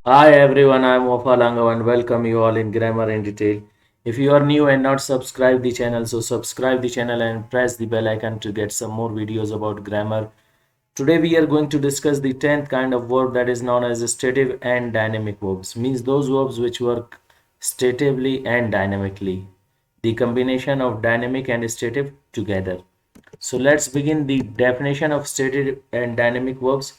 Hi everyone, I am Wafa Langav and welcome you all in Grammar in Detail. If you are new and not subscribe the channel, so subscribe the channel and press the bell icon to get some more videos about grammar. Today we are going to discuss the 10th kind of verb that is known as stative and dynamic verbs. Means those verbs which work statively and dynamically. The combination of dynamic and stative together. So let's begin the definition of stative and dynamic verbs.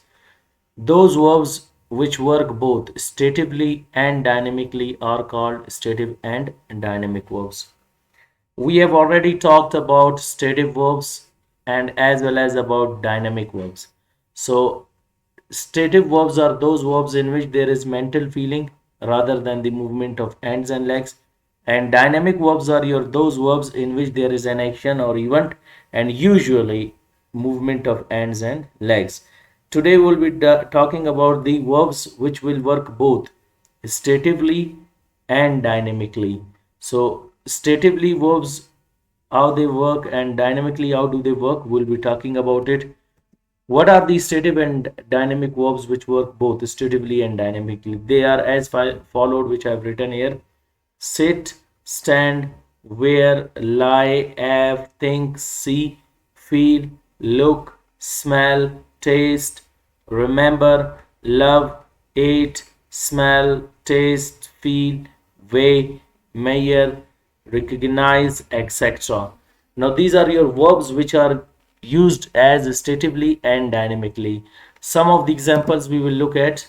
Those verbs which work both statively and dynamically are called stative and dynamic verbs. We have already talked about stative verbs and as well as about dynamic verbs. So, stative verbs are those verbs in which there is mental feeling rather than the movement of hands and legs. And dynamic verbs are those verbs in which there is an action or event and usually movement of hands and legs. Today we'll be talking about the verbs which will work both statively and dynamically. So statively verbs, how they work, and dynamically how do they work, we'll be talking about it. What are the stative and dynamic verbs which work both statively and dynamically? They are as followed, which I've written here: sit, stand, wear, lie, have, think, see, feel, look, smell, taste, remember, love, eat, smell, taste, feel, weigh, measure, recognize, etc. Now, these are your verbs which are used as statively and dynamically. Some of the examples we will look at.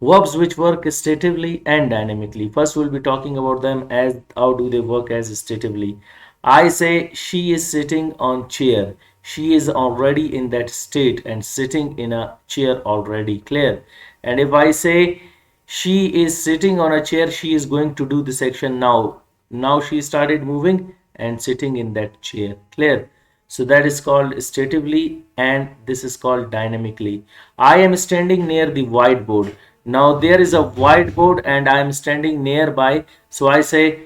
Verbs which work statively and dynamically. First, we'll be talking about them as how do they work as statively. I say she is sitting on chair. She is already in that state and sitting in a chair already. Clear? And if I say she is sitting on a chair, she is going to do this action now. Now she started moving and sitting in that chair. Clear? So that is called statively and this is called dynamically. I am standing near the whiteboard. Now there is a whiteboard and I am standing nearby. So I say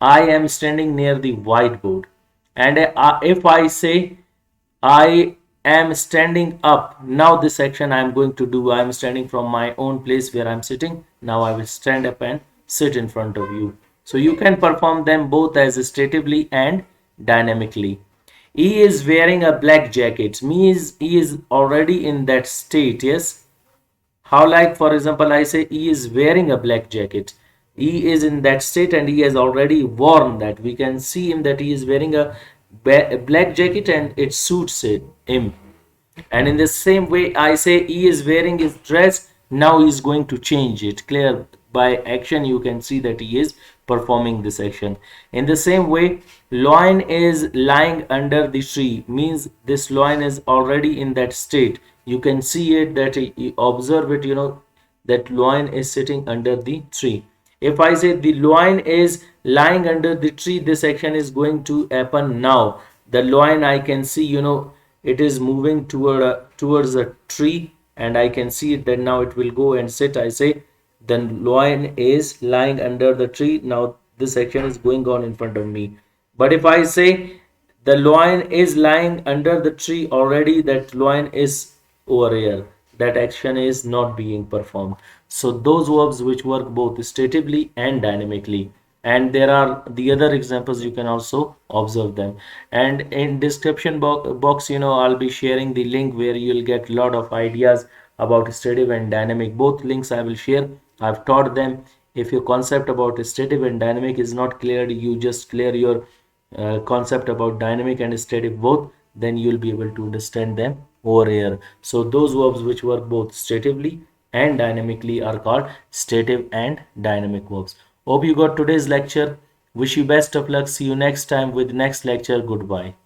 I am standing near the whiteboard. And if I say I am standing up, now this action I am going to do. I am standing from my own place where I am sitting. Now I will stand up and sit in front of you. So you can perform them both as statively and dynamically. He is wearing a black jacket. Means he is already in that state. Yes. How, like for example, I say he is wearing a black jacket. He is in that state and he has already worn that. We can see him that he is wearing a black jacket and it suits him. And in the same way, I say he is wearing his dress. Now he is going to change it. Clear? By action, you can see that he is performing this action. In the same way, lion is lying under the tree. Means this lion is already in that state. You can see it that you observe it. That lion is sitting under the tree. If I say the lion is lying under the tree, this action is going to happen now. The lion, I can see, it is moving towards a tree and I can see it that now it will go and sit. I say the lion is lying under the tree. Now this action is going on in front of me. But if I say the lion is lying under the tree already, that lion is over here, that action is not being performed. So those verbs which work both statively and dynamically, and there are the other examples, you can also observe them. And in description box, I'll be sharing the link where you'll get a lot of ideas about stative and dynamic. Both links I will share. I've taught them. If your concept about stative and dynamic is not clear, you just clear your concept about dynamic and static both, then you'll be able to understand them over here. So those verbs which work both statively and dynamically are called stative and dynamic verbs. Hope you got today's lecture. Wish you best of luck. See you next time with next lecture. Goodbye.